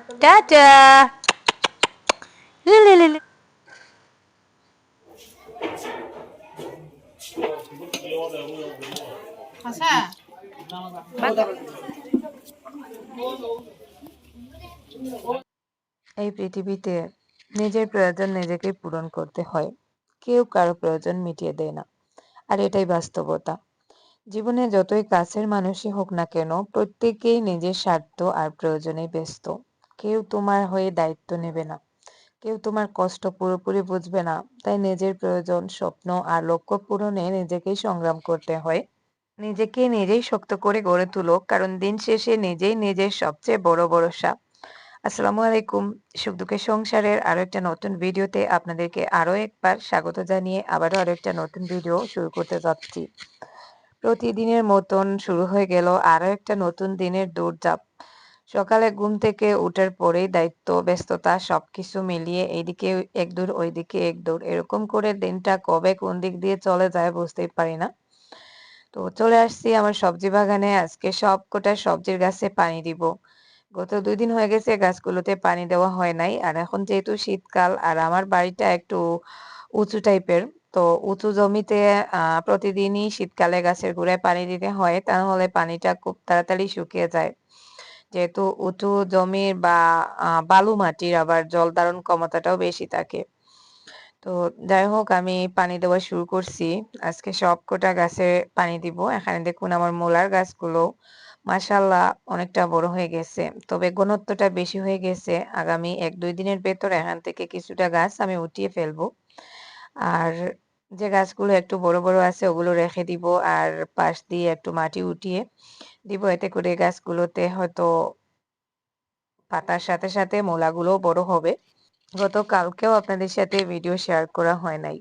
Tata. লিলিলিলি। এই পৃথিবীতে নিজের প্রয়োজন নিজেকেই পূরণ করতে হয়, কেউ কারো প্রয়োজন মিটিয়ে দেয় না। আর এটাই বাস্তবতা। জীবনে যতই কাছের মানুষই হোক না কেন, প্রত্যেকেই নিজের স্বার্থ আর প্রয়োজনে ব্যস্ত। কেউ তোমার হয়ে দায়িত্ব নেবে না, কেউ তোমার কষ্ট পুরোপুরি বুঝবে না। তাই নিজের প্রয়োজন, স্বপ্ন আর লক্ষ্য পূরণে নিজেকেই সংগ্রাম করতে হয়। নিজেকে নিজেই শক্ত করে গড়ে তুলো, কারণ দিন শেষে নিজেই নিজের সবচেয়ে বড় ভরসা। আসসালামু আলাইকুম। সুখ দুঃখের সংসারের আরো একটা নতুন ভিডিওতে আপনাদেরকে আরো একবার স্বাগত জানিয়ে আবারও আরো একটা নতুন ভিডিও শুরু করতে যাচ্ছি। প্রতিদিনের মতন শুরু হয়ে গেল আরো একটা নতুন দিনের দৌড়ঝাঁপ। সকালে ঘুম থেকে উঠার পরেই দায়িত্ব, ব্যস্ততা সবকিছু মিলিয়ে এইদিকে এক দৌড় ওইদিকে এক দৌড়, এরকম করে দিনটা কবে কোন দিক দিয়ে চলে যায় বুঝতেই পারি না। তো চলে আসছি আমার সবজি বাগানে, আজকে সবকটা সবজির গাছে পানি দিব। গত ২ দিন হয়ে গেছে গাছগুলোতে পানি দেওয়া হয় নাই। আর এখন যেহেতু শীতকাল আর আমার বাড়িটা একটু উঁচু টাইপের, তো উঁচু জমিতে প্রতিদিনই শীতকালে গাছের গোড়ায় পানি দিতে হয়, তা নাহলে পানিটা খুব তাড়াতাড়ি শুকিয়ে যায়। যেহেতু উঁচু জমির বা বালু মাটির আবার জল ধারণ ক্ষমতাটাও বেশি থাকে। তো যাই হোক, আমি পানি দেওয়া শুরু করছি। আজকে সবকটা গাছে পানি দিব। এখানে দেখুন আমার মূলার গাছগুলো মাশাআল্লাহ অনেকটা বড় হয়ে গেছে। তবে ঘনত্বটা বেশি হয়ে গেছে। আগামী ১-২ দিনের ভেতর এখান থেকে কিছুটা গাছ আমি উঠিয়ে ফেলবো। আর যে গাছগুলো একটু বড় বড় আছে ওগুলো রেখে দিব, আর পাশ দিয়ে একটু মাটি উঠিয়ে দিব। এতে করে গাছগুলোতে হয়তো পাতার সাথে সাথে মূলাগুলোও বড় হবে। গতকালকেও আপনাদের সাথে ভিডিও শেয়ার করা হয় নাই।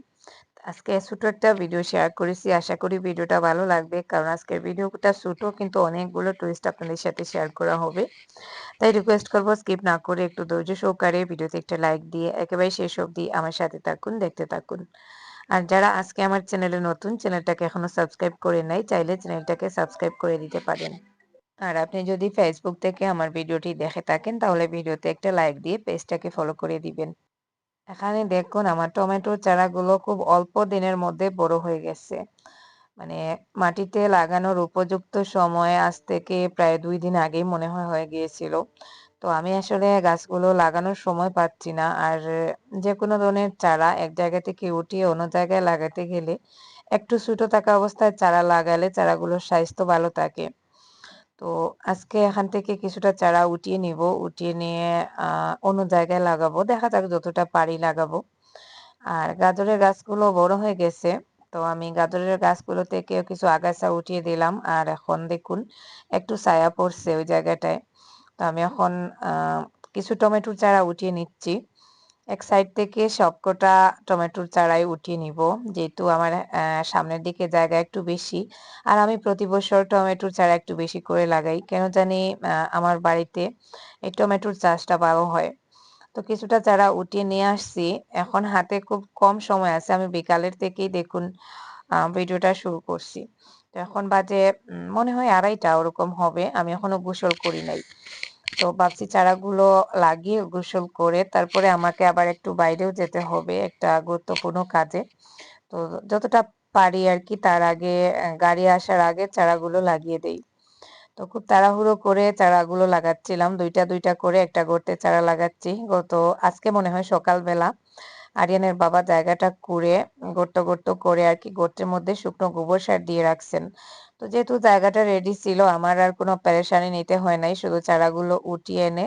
আজকে ছোট একটা ভিডিও শেয়ার করেছি। আশা করি ভিডিওটা ভালো লাগবে, কারণ আজকের ভিডিওটা ছোট কিন্তু অনেকগুলো টুইস্ট আপনাদের সাথে শেয়ার করা হবে। তাই রিকোয়েস্ট করব স্কিপ না করে একটু ধৈর্য সহকারে ভিডিওতে একটা লাইক দিয়ে একেবারে শেষ অবধি আমার সাথে থাকুন, দেখতে থাকুন। আর যারা আজকে আমার চ্যানেলে নতুন, চ্যানেলটাকে এখনো সাবস্ক্রাইব করে নাই, চাইলে চ্যানেলটাকে সাবস্ক্রাইব করে দিতে পারেন। আর আপনি যদি ফেসবুক থেকে আমার ভিডিওটি দেখে থাকেন তাহলে ভিডিওতে একটা লাইক দিয়ে পেজটাকে ফলো করে দিবেন। এখানে দেখুন আমার টমেটোর চারাগুলো খুব অল্প দিনের মধ্যে বড় হয়ে গেছে। মানে মাটিতে লাগানোর উপযুক্ত সময় আজ থেকে প্রায় ২ দিন আগেই মনে হয় হয়ে গিয়েছিল। তো আমি আসলে গাছগুলো লাগানোর সময় পাচ্ছি না। আর যেকোনো ধরনের চারা এক জায়গা থেকে উঠিয়ে অন্য জায়গায় লাগাতে গেলে একটু ছোট থাকা অবস্থায় চারা লাগালে চারাগুলোর স্বাস্থ্য ভালো থাকে। তো আজকে এখান থেকে কিছুটা চারা উঠিয়ে নিব। উঠিয়ে নিয়ে অন্য জায়গায় লাগাবো। দেখা যাক যতটা পারি লাগাবো। আর গাজরের গাছগুলো বড় হয়ে গেছে। তো আমি গাজরের গাছগুলো থেকেও কিছু আগাছা উঠিয়ে দিলাম। আর এখন দেখুন একটু ছায়া পড়ছে ওই জায়গাটায়। তো আমি এখন আ কিছু টমেটোর চারা উঠিয়ে নিচ্ছি। এক সাইড থেকে সবকটা টমেটোর চারাই উঠিয়ে নিব। যেহেতু আমার সামনের দিকে জায়গা একটু বেশি। আর আমি প্রতি বছর টমেটোর চারা একটু বেশি করে লাগাই। কেন জানি আমার বাড়িতে এই টমেটোর চাষটা ভালো হয়। তো কিছুটা চারা উঠিয়ে নিয়ে আসছি। এখন হাতে খুব কম সময় আছে। আমি বিকালের থেকেই দেখুন ভিডিওটা শুরু করছি। তো এখন বাজে মনে হয় ২:৩০ ওরকম হবে। আমি এখনো গোসল করি নাই। তো ভাবছি চারাগুলো লাগিয়ে গোসল করে তারপরে আমাকে আবার একটু বাইরেও যেতে হবে একটা গুরুত্বপূর্ণ কাজে। তো যতটা পারি আরকি তার আগে গাড়ি আসার আগে চারাগুলো লাগিয়ে দেই। তো খুব তাড়াহুড়ো করে চারাগুলো লাগাচ্ছিলাম। ২ টা ২ টা করে একটা গর্তে চারা লাগাচ্ছি। আজকে মনে হয় সকালবেলা আরিয়ানের বাবা জায়গাটা কুড়ে গর্ত করে আরকি গর্তের মধ্যে শুকনো গোবর সার দিয়ে রাখছেন। তো যেহেতু জায়গাটা রেডি ছিল আমার আর কোনো পেরেশানি নিতে হয় নাই। শুধু চারাগুলো উঠিয়ে এনে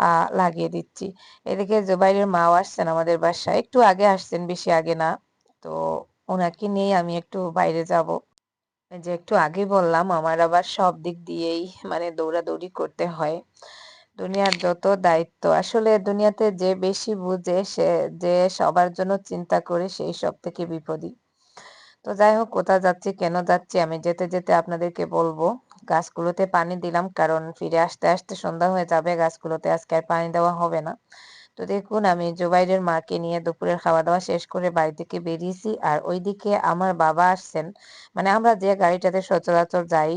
আ লাগিয়ে দিচ্ছি। এদিকে জুবাইরের মাও আসছেন আমাদের বাসায়। একটু আগে আসছেন, বেশি আগে না। তো উনাকে নিয়েই আমি একটু বাইরে যাব। এই যে একটু আগেই বললাম আমার আবার সব দিক দিয়েই মানে দৌড়াদৌড়ি করতে হয়। দুনিয়ার যত দায়িত্ব, আসলে দুনিয়াতে যে বেশি বুঝে সে যে সবার জন্য চিন্তা করে সেই সবথেকে বিপদী। তো যাই হোক, কোথায় যাচ্ছি, কেন যাচ্ছি আমি যেতে যেতে আপনাদেরকে বলবো। গাছগুলোতে পানি দিলাম কারণ ফিরে আসতে আসতে সন্ধ্যা হয়ে যাবে। গাছগুলোতে আজকে আর পানি দেওয়া হবে না। তো দেখুন আমি জুবাইরের মাকে নিয়ে দুপুরের খাওয়া-দাওয়া শেষ করে বাড়ি থেকে বেরিয়েছি। আর ওইদিকে আমার বাবা আসছেন। মানে আমরা যে গাড়িটাতে সচরাচর যাই,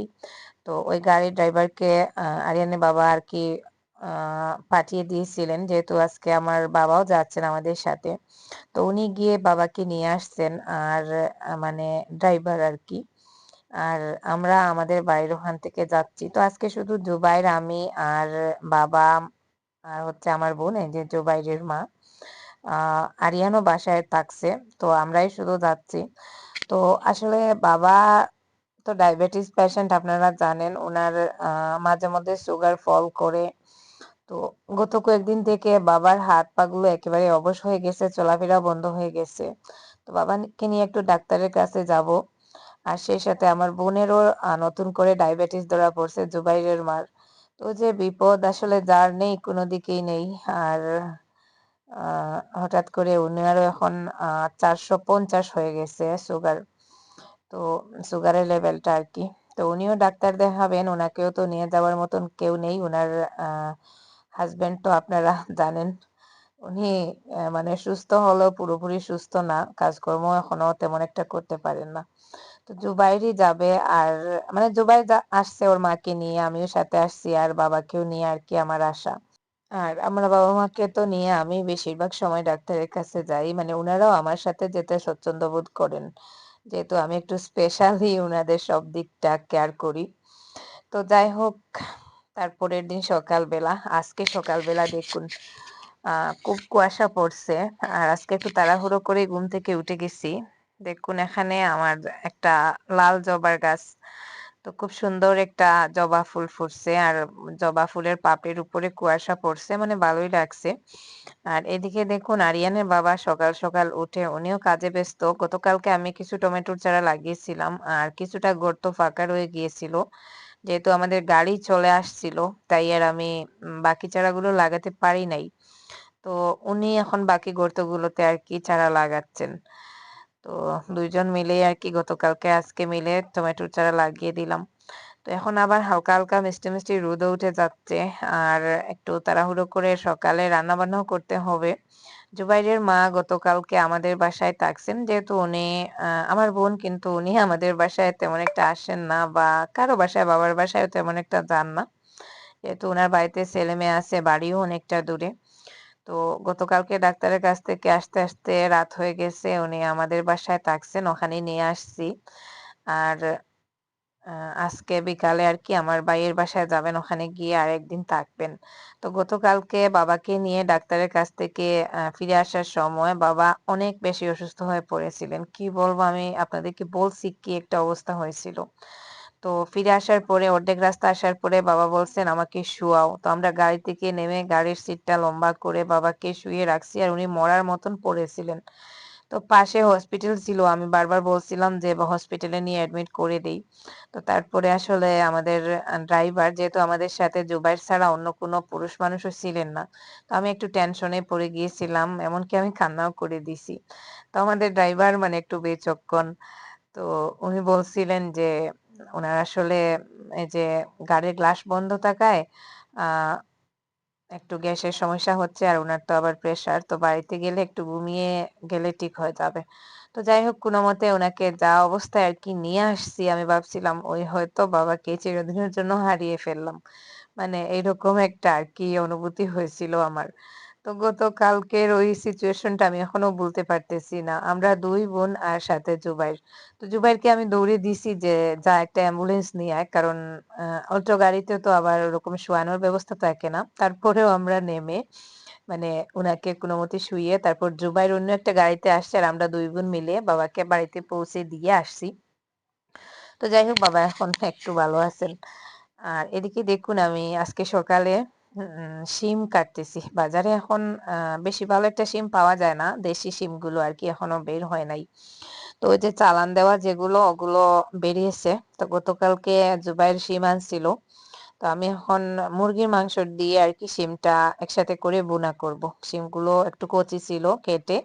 তো ওই গাড়ির ড্রাইভারকে আরিয়ানের বাবা আরকি পাঠিয়ে দিয়েছিলেন, যেহেতু আজকে আমার বাবাও যাচ্ছেন আমাদের সাথে। তো উনি গিয়ে বাবাকে নিয়ে আসছেন, আর মানে ড্রাইভার আর কি। আর আমরা আমাদের বাড়ির ওখান থেকে যাচ্ছি। তো আজকে শুধু জুবাইর, আমি আর বাবা আর হচ্ছে আমার বোন, এই যে জুবাইরের মা। আরিয়ানও বাসায় থাকছে। তো আমরাই শুধু যাচ্ছি। তো আসলে বাবা তো ডায়াবেটিস পেশেন্ট, আপনারা জানেন। উনার মাঝে মধ্যে সুগার ফল করে। তো গত কয়েকদিন থেকে বাবার হাত পা গুলো একেবারে অবশ হয়ে গেছে, চলাফেরা বন্ধ হয়ে গেছে। তো বাবাকে নিয়ে একটু ডাক্তারের কাছে যাব। আর সেই সাথে আমার বোনেরও নতুন করে ডায়াবেটিস ধরা পড়ছে, জুবাইরের মার। তো যে বিপদ আসলে যার নেই কোনো দিকেই নেই। আর হঠাৎ করে উনারও এখন 450 হয়ে গেছে সুগার। তো সুগারের লেভেলটা আর কি। তো উনিও ডাক্তার দেখাবেন, ওনাকেও তো নিয়ে যাওয়ার মতন কেউ নেই। উনার হাজবেন্ড তো আপনারা জানেন, উনি মানে সুস্থ হলেও পুরোপুরি সুস্থ না, কাজকর্ম এখনো তেমন একটা করতে পারেন না। তো জুবাইরই যাবে। আর মানে জুবাইর আসছে ওর মাকে নিয়ে, আমিও সাথে আসছি, আর বাবাকেও নিয়ে আর কি আমার আশা। আর আমরা বাবা মাকে তো নিয়ে আমি বেশিরভাগ সময় ডাক্তারের কাছে যাই, মানে উনারাও আমার সাথে যেতে স্বচ্ছন্দ বোধ করেন, যেহেতু আমি একটু স্পেশালি উনাদের সব দিকটা কেয়ার করি। তো যাই হোক, তারপরের দিন সকালবেলা, আজকে সকালবেলা দেখুন খুব কুয়াশা পড়ছে। আর আজকে একটু তাড়াহুড়ো করে ঘুম থেকে উঠে গেছি। দেখুন এখানে আমার একটা লাল জবার গাছ। তো খুব সুন্দর একটা জবা ফুল ফুটছে, আর জবা ফুলের পাপড়ির উপরে কুয়াশা পড়ছে, মানে ভালোই লাগছে। আর এদিকে দেখুন আরিয়ানের বাবা সকাল সকাল উঠে উনিও কাজে ব্যস্ত। গতকালকে আমি কিছু টমেটোর চারা লাগিয়েছিলাম, আর কিছুটা গর্ত ফাঁকা রয়ে গিয়েছিল, যেহেতু আমাদের গাড়ি চলে আসছিল, তাই আর আমি বাকি চারাগুলো লাগাতে পারি নাই। তো উনি এখন বাকি গর্তগুলোতে আর কি চারা লাগাচ্ছেন। তো দুইজন মিলেই আর কি গতকালকে আজকে মিলে টমেটোর চারা লাগিয়ে দিলাম। তো এখন আবার হালকা হালকা মিষ্টি মিষ্টি রোদও উঠে যাচ্ছে। আর একটু তাড়াহুড়ো করে সকালে রান্না বান্নাও করতে হবে। জুবাইরের মা গতকালকে আমাদের বাসায় থাকছেন, যেহেতু উনি আমার বোন, কিন্তু উনি আমাদের বাসায় তেমন একটা আসেন না, বা কারো বাসায়, বাবার বাসায় তেমন একটা যান না, যেহেতু ওনার বাড়িতে ছেলে মেয়ে আছে, বাড়িও অনেকটা দূরে। তো গতকালকে ডাক্তারের কাছ থেকে আসতে আসতে রাত হয়ে গেছে, উনি আমাদের বাসায় থাকছেন, ওখানেই নিয়ে আসছি। আর আজকে বিকালে আর কি আমার ভাইয়ের বাসায় যাবেন, ওখানে গিয়ে আরেকদিন থাকবেন। তো গতকালকে বাবাকে নিয়ে ডাক্তারের কাছ থেকে ফিরে আসার সময় বাবা অনেক বেশি অসুস্থ হয়ে পড়েছিলেন। কি বলবো, আমি আপনাদেরকে বলছি কি একটা অবস্থা হয়েছিল। তো ফিরে আসার পরে অর্ধেক রাস্তা আসার পরে বাবা বলছেন আমাকে শুয়াও। তো আমরা গাড়ি থেকে নেমে গাড়ির সিটটা লম্বা করে বাবাকে শুইয়ে রাখছি, আর উনি মরার মতন পড়েছিলেন। তো পাশে হসপিটাল ছিল, আমি বারবার বলছিলাম যে হসপিটালে নিয়ে অ্যাডমিট করে দেই। তো তারপরে আসলে আমাদের ড্রাইভার, যেহেতু আমাদের সাথে জুবাইর ছাড়া অন্য কোনো পুরুষ মানুষও ছিলেন না, তো আমি একটু টেনশনে পড়ে গিয়েছিলাম, এমনকি আমি কান্নাও করে দিছি। তো আমাদের ড্রাইভার মানে একটু বিচক্ষণ। তো উনি বলছিলেন যে উনার আসলে এই যে গাড়ির গ্লাস বন্ধ থাকায় আহ একটু গ্যাসের সমস্যা হচ্ছে, আর উনার তো আবার প্রেসার, তো বাড়িতে গেলে একটু ঘুমিয়ে গেলে ঠিক হয়ে যাবে। তো যাই হোক, কোনোমতে ওনাকে যা অবস্থায় আর কি নিয়ে আসছি, আমি ভাবছিলাম ওই হয়তো বাবাকে চিরদিনের জন্য হারিয়ে ফেললাম, মানে এইরকম একটা আর কি অনুভূতি হয়েছিল আমার। তো গতকালকের ওই সিচুয়েশনটা আমি এখনো ভুলতে পারতেছি না। আমরা দুই বোন আর সাথে জুবাইর। তো জুবাইরকে আমি দৌড়ে দিছি যে যা একটা অ্যাম্বুলেন্স নিয়ে আয়, কারণ অল্টো গাড়িতে তো আবার ওরকম শোয়ানোর ব্যবস্থা থাকে না। তারপরেও আমরা নেমে মানে উনাকে কোনোমতে শুইয়ে তারপর জুবাইর অন্য একটা গাড়িতে আসছে, আর আমরা দুই বোন মিলে বাবাকে বাড়িতে পৌঁছে দিয়ে আসছি। তো যাই হোক, বাবা এখন একটু ভালো আছেন। আর এদিকে দেখুন আমি আজকে সকালে শিম কাটতেছি। বাজারে এখন বেশি ভালো একটা শিম পাওয়া যায় না, দেশি শিমগুলো আর কি এখনো বের হয় নাই। তো ওই যে চালান দেওয়া যেগুলো, ওগুলো বেরিয়েছে। তো গতকালকে জুবাইর শিম আনছিল। তো আমি এখন মুরগির মাংস দিয়ে আর কি শিমটা একসাথে করে ভুনা করব। শিমগুলো একটু কচি ছিল, কেটে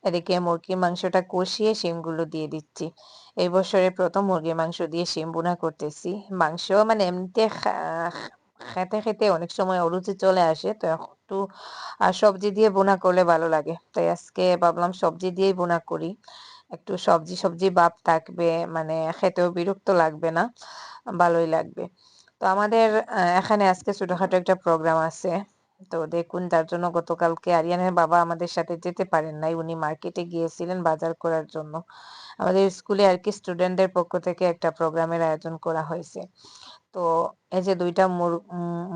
এদিকে মুরগির মাংসটা কষিয়ে শিমগুলো দিয়ে দিচ্ছি। এই বছরের প্রথম মুরগির মাংস দিয়ে শিম ভুনা করতেছি। মাংস মানে এমনিতে খেতে খেতে অনেক সময় অরুচি চলে আসে, তো একটু সবজি দিয়ে ভুনা করলে ভালো লাগে, তাই আজকে ভাবলাম সবজি দিয়েই ভুনা করি। একটু সবজি সবজি ভাব থাকবে, মানে খেতেও বিরক্ত লাগবে না, ভালোই লাগবে। তো তো আমাদের এখানে আজকে ছোটখাটো একটা প্রোগ্রাম আছে। তো দেখুন যার জন্য গতকালকে আরিয়ানের বাবা আমাদের সাথে যেতে পারেন নাই। উনি মার্কেটে গিয়েছিলেন বাজার করার জন্য। আমাদের স্কুলে আরকি স্টুডেন্টদের পক্ষ থেকে একটা প্রোগ্রামের আয়োজন করা হয়েছে। তো এই যে ২ টা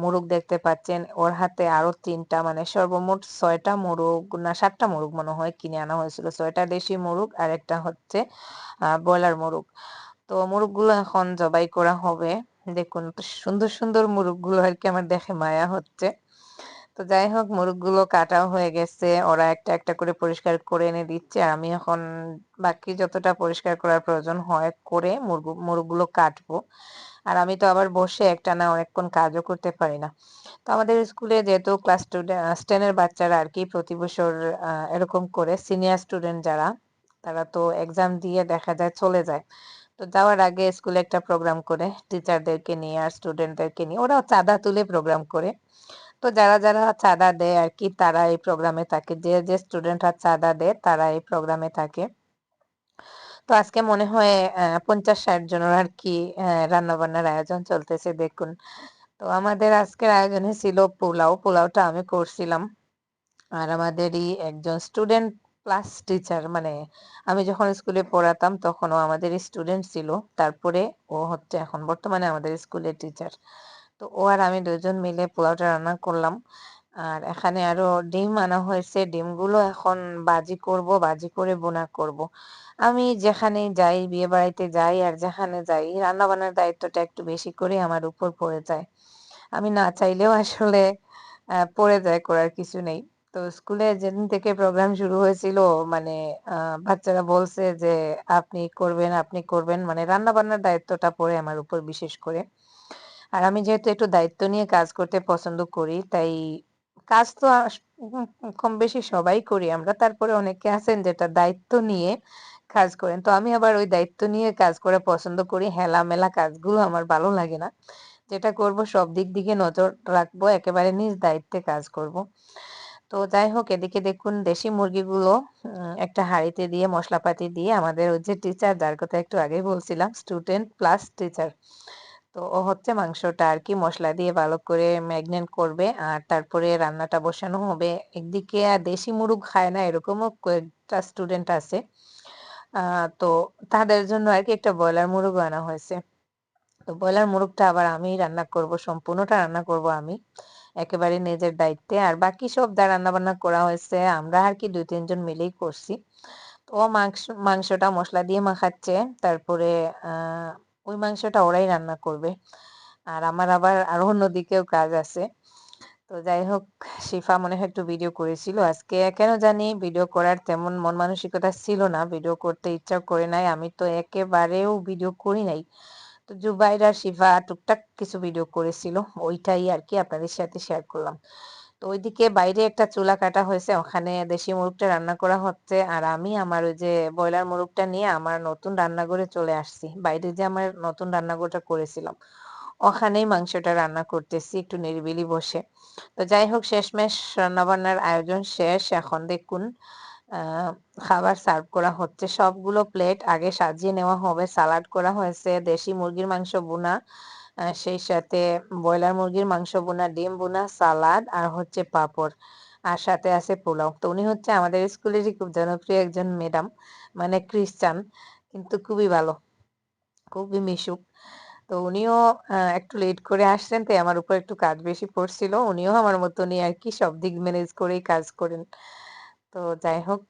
মোরগ দেখতে পাচ্ছেন। ওর হাতে আরো ৩ টা মানে সর্বমোট ৬ টা মোরগ না ৭ টা মোরগ মনে হয় কিনে আনা হয়েছিল। ৬ টা দেশি মোরগ আর একটা হচ্ছে ব্রয়লার মোরগ। তো মোরগগুলো এখন জবাই করা হবে। দেখুন সুন্দর, সুন্দর মোরগগুলো আরকি আমার দেখে মায়া হচ্ছে। তো যাই হোক মোরগগুলো কাটাও হয়ে গেছে। ওরা একটা, একটা করে পরিষ্কার করে এনে দিচ্ছে। আর আমি এখন বাকি যতটা পরিষ্কার করার প্রয়োজন হয় করে মোরগগুলো কাটবো। আর আমি তো আবার বসে একটানা অনেকক্ষণ কাজও করতে পারি না। তো আমাদের স্কুলে যেহেতু ক্লাস 10 এর বাচ্চারা আরকি প্রতি বছর এরকম করে সিনিয়র স্টুডেন্ট যারা তারা তো এক্সাম দিয়ে দেখা যায় চলে যায়। তো যাওয়ার আগে স্কুলে একটা প্রোগ্রাম করে টিচারদেরকে নিয়ে আর স্টুডেন্টদেরকে নিয়ে ওরাও চাঁদা তুলে প্রোগ্রাম করে। তো যারা, যারা চাঁদা দেয় আরকি তারা এই প্রোগ্রামে থাকে। যে স্টুডেন্টরা চাঁদা দেয় তারা এই প্রোগ্রামে থাকে। তো আজকে মনে হয় ৫০-৬০ জনের আরকি রান্নাবান্নার আয়োজন চলতেছে দেখুন। তো আমাদের আজকের আয়োজনে ছিল পোলাও। পোলাওটা আমি করছিলাম। আর আমাদেরই একজন স্টুডেন্ট প্লাস টিচার মানে আমি যখন স্কুলে পড়াতাম তখন ও আমাদেরই স্টুডেন্ট ছিল। তারপরে ও হচ্ছে এখন বর্তমানে আমাদের স্কুলের টিচার। তো ও আর আমি ২ জন মিলে পোলাওটা রান্না করলাম। আর এখানে আরো ডিম আনা হয়েছে। ডিমগুলো এখন ভাজি করব, ভাজি করে ভুনা করব। আমি যেখানেই যাই, বিয়েবাড়িতে যাই আর যেখানে যাই রান্না-বান্নার দায়িত্বটা একটু বেশি করে আমার উপর পড়ে যায়। আমি না চাইলেও আসলে পড়ে যায়, করার কিছু নেই। তো স্কুলে যেদিন থেকে প্রোগ্রাম শুরু হয়েছিল মানে বাচ্চারা বলছে যে, "আপনি করবেন, আপনি করবেন।" মানে রান্না-বান্নার দায়িত্বটা পড়ে আমার উপর বিশেষ করে। আর আমি যেহেতু একটু দায়িত্ব নিয়ে কাজ করতে পছন্দ করি, তাই কাজ তো কম বেশি সবাই করি আমরা। তারপরে অনেকে আছেন যেটা দায়িত্ব নিয়ে কাজ করেন। তো আমি আবার ওই দায়িত্ব নিয়ে কাজ করা পছন্দ করি। হেলামেলা কাজগুলো আমার ভালো লাগে না। যেটা করব সব দিক দিকে নজর রাখবো। একেবারে নিজ দায়িত্বে কাজ করব। তো যাই হোক এদিকে দেখুন দেশি মুরগিগুলো একটা হাঁড়িতে দিয়ে মশলাপাতি দিয়ে আমাদের ওই যে টিচার যার কথা একটু আগেই বলছিলাম স্টুডেন্ট প্লাস টিচার। তো ও হচ্ছে মাংসটা আরকি মসলা দিয়ে ভালো করে ম্যারিনেট করবে আর তারপরে রান্নাটা বসানো হবে। একদিকে দেশি মুরগ খায় না এরকমও কয়েকটা স্টুডেন্ট আছে। আ তো তাদের জন্য আরকি একটা ব্রয়লার মুরগও আনা হয়েছে। তো ব্রয়লার মোরগটা আবার আমিই রান্না করব। সম্পূর্ণটা রান্না করব আমি। একেবারে নিজের দায়িত্বে। আর বাকি সব যা রান্নাবান্না করা হয়েছে আমরা আরকি ২-৩ জন মিলেই করছি। তো ও মাংসটা মসলা দিয়ে মাখাচ্ছে। তারপরে আ ওই মাংসটা ওরাই রান্না করবে। আর আমার আবার আরো অন্যদিকেও কাজ আছে। তো যাই হোক শিফা মনে হয় একটু ভিডিও করেছিল আজকে। কেন জানি ভিডিও করার তেমন মন মানসিকতা ছিল না। ভিডিও করতে ইচ্ছাও করে নাই। আমি তো একেবারেও ভিডিও করি নাই। তো জুবাইর আর শিফা টুকটাক কিছু ভিডিও করেছিল। ওইটাই আরকি আপনাদের সাথে শেয়ার করলাম। তো ওইদিকে বাইরে একটা চুলা কাটা হয়েছে। ওখানে দেশি মুরগটা রান্না করা হচ্ছে। আর আমি আমার ওই যে ব্রয়লার মুরগটা নিয়ে আমার নতুন রান্নাঘরে চলে আসছি। বাইরে যে আমার নতুন রান্নাঘরটা করেছিলাম। ওখানেই মাংসটা রান্না করতেছি একটু নিরিবিলি বসে। তো যাই হোক শেষমেশ রান্নাবান্নার আয়োজন শেষ। এখন দেখুন আ খাবার সার্ভ করা হচ্ছে। সবগুলো প্লেট আগে সাজিয়ে নেওয়া হবে। সালাড করা হয়েছে, দেশি মুরগির মাংস ভুনা, সেই সাথে ব্রয়লার মুরগির মাংস ভুনা, ডিম ভুনা, সালাদ আর হচ্ছে পাঁপড়। আর সাথে আছে পোলাও। তো উনি হচ্ছে আমাদের স্কুলেরই খুব জনপ্রিয় একজন ম্যাডাম। মানে খ্রিস্টান। কিন্তু খুবই ভালো। খুবই মিশুক। তো উনিও একটু লেট করে আসছেন তাই আমার উপর একটু কাজ বেশি পড়ছিল। উনিও আমার মতনই আরকি সব দিক ম্যানেজ করেই কাজ করেন। তো যাই হোক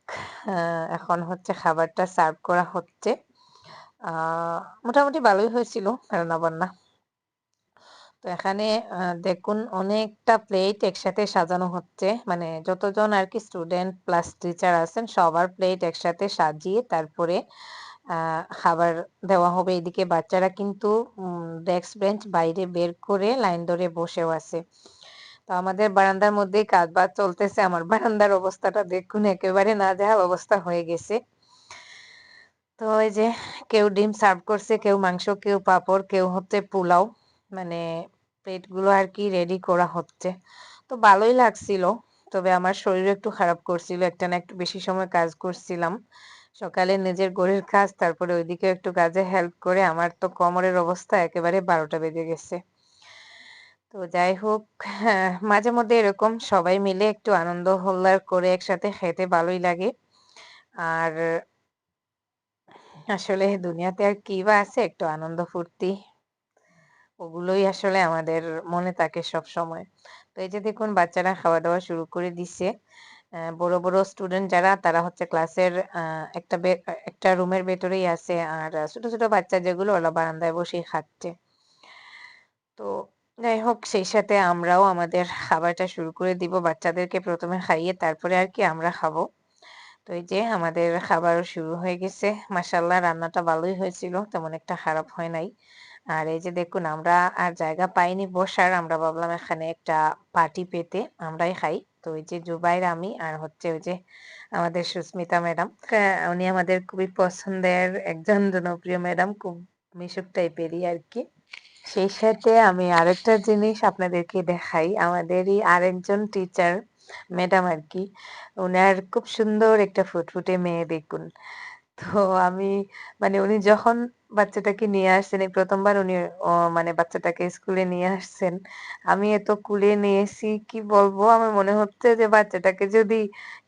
আ এখন হচ্ছে খাবারটা সার্ভ করা হচ্ছে। আ মোটামুটি ভালোই হয়েছিল রান্নাবান্না। তো এখানে দেখুন অনেকটা প্লেট একসাথে সাজানো হচ্ছে। মানে যতজন আরকি স্টুডেন্ট প্লাস টিচার আছেন সবার প্লেট একসাথে সাজিয়ে তারপরে আ খাবার দেওয়া হবে। এদিকে বাচ্চারা কিন্তু ডেস্ক বেঞ্চ বাইরে বের করে লাইন ধরে বসেও আছে। তো আমাদের বারান্দার মধ্যেই কাজ-বাজ চলতেছে। আমার বারান্দার অবস্থাটা দেখুন একেবারে নাজেহাল অবস্থা হয়ে গেছে। তো এই যে কেউ ডিম সার্ভ করছে, কেউ মাংস, কেউ পাঁপড়, কেউ হচ্ছে পোলাও। মানে প্লেটগুলো আরকি রেডি করা হচ্ছে। তো ভালোই লাগছিল। তবে আমার শরীরও একটু খারাপ করছিল। একটানা একটু বেশি সময় কাজ করছিলাম। সকালে নিজের ঘরের কাজ, তারপরে ওইদিকে একটু কাজে হেল্প করে আমার তো কোমরের অবস্থা একেবারে ১২টা বেজে গেছে। তো যাই হোক, হ্যাঁ, মাঝে মধ্যে এরকম সবাই মিলে একটু আনন্দ হুল্লাড় করে একসাথে খেতে ভালোই লাগে। আর আসলে দুনিয়াতে আর কি বা আছে, একটু আনন্দ ফুর্তি ওগুলোই আসলে আমাদের মনে থাকে সবসময়। তো এই যে দেখুন বাচ্চারা খাওয়া-দাওয়া শুরু করে দিছে। বড়, বড় স্টুডেন্ট যারা তারা হচ্ছে ক্লাসের একটা রুমের ভেতরেই আছে। আর ছোট, ছোট বাচ্চা যেগুলো ওরা বারান্দায় বসেই খাচ্ছে। তো যাই হোক, সেই সাথে আমরাও আমাদের খাবারটা শুরু করে দিব। বাচ্চাদেরকে ১ম এ খাইয়ে তারপরে আরকি আমরা খাবো। তো এই যে আমাদের খাবারও শুরু হয়ে গেছে। মাশাআল্লাহ রান্নাটা ভালোই হয়েছিল। তেমন একটা খারাপ হয় নাই। আর এই যে দেখুন আমরা আর জায়গা পাইনি বসার। আমরা ভাবলাম এখানে একটা পার্টি পেতে আমরাই খাই। তো এই যে জুবাইর, আমি আর হচ্ছে ওই যে আমাদের সুস্মিতা ম্যাডাম। উনি আমাদের খুবই পছন্দের একজন জনপ্রিয় ম্যাডাম। খুব মিশুক টাইপেরই আরকি। সেই সাথে আমি আরেকটা জিনিস আপনাদেরকে দেখাই। আমাদেরই আরেকজন টিচার ম্যাডাম আরকি। উনার খুব সুন্দর একটা ফুটফুটে মেয়ে দেখুন। তো আমি মানে উনি যখন বাচ্চাটাকে নিয়ে আসছেন, এই ১ম বার উনি মানে বাচ্চাটাকে স্কুলে নিয়ে আসছেন। আমি এত কুলে নিয়েছি কি বলবো? আমার মনে হচ্ছে যে বাচ্চাটাকে যদি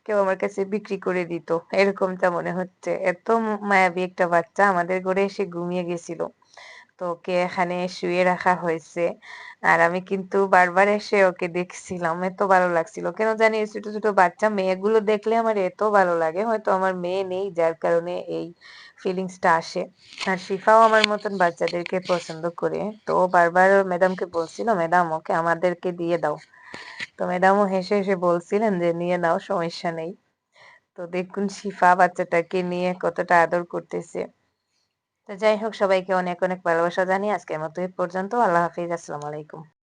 কেউ আমার কাছে বিক্রি করে দিত, এরকমটা মনে হচ্ছে। এত মায়াবী একটা বাচ্চা আমাদের ঘরে এসে ঘুমিয়ে গেছিল। তো ওকে এখানে শুইয়ে রাখা হয়েছে। আর আমি কিন্তু বারবার এসে ওকে দেখছিলাম। এত ভালো লাগছিল। কেন জানি এই ছোট, ছোট বাচ্চা মেয়েগুলো দেখলে আমার এত ভালো লাগে। হয়তো আমার মেয়ে নেই যার কারণে এই ফিলিংস টা আসে। আর শিফাও আমার মতন বাচ্চাদেরকে পছন্দ করে। তো ও বারবার ওর ম্যাডামকে বলছিল, "ম্যাডাম ওকে আমাদেরকে দিয়ে দাও।" তো ম্যাডামও হেসে, হেসে বলছিলেন যে, "নিয়ে নাও সমস্যা নেই।" তো দেখুন শিফা বাচ্চাটাকে নিয়ে কতটা আদর করতেছে। তো যাই হোক, সবাইকে অনেক, অনেক ভালোবাসা জানিয়ে আজকের মতো এই পর্যন্ত। আল্লাহ হাফিজ। আসসালামু আলাইকুম।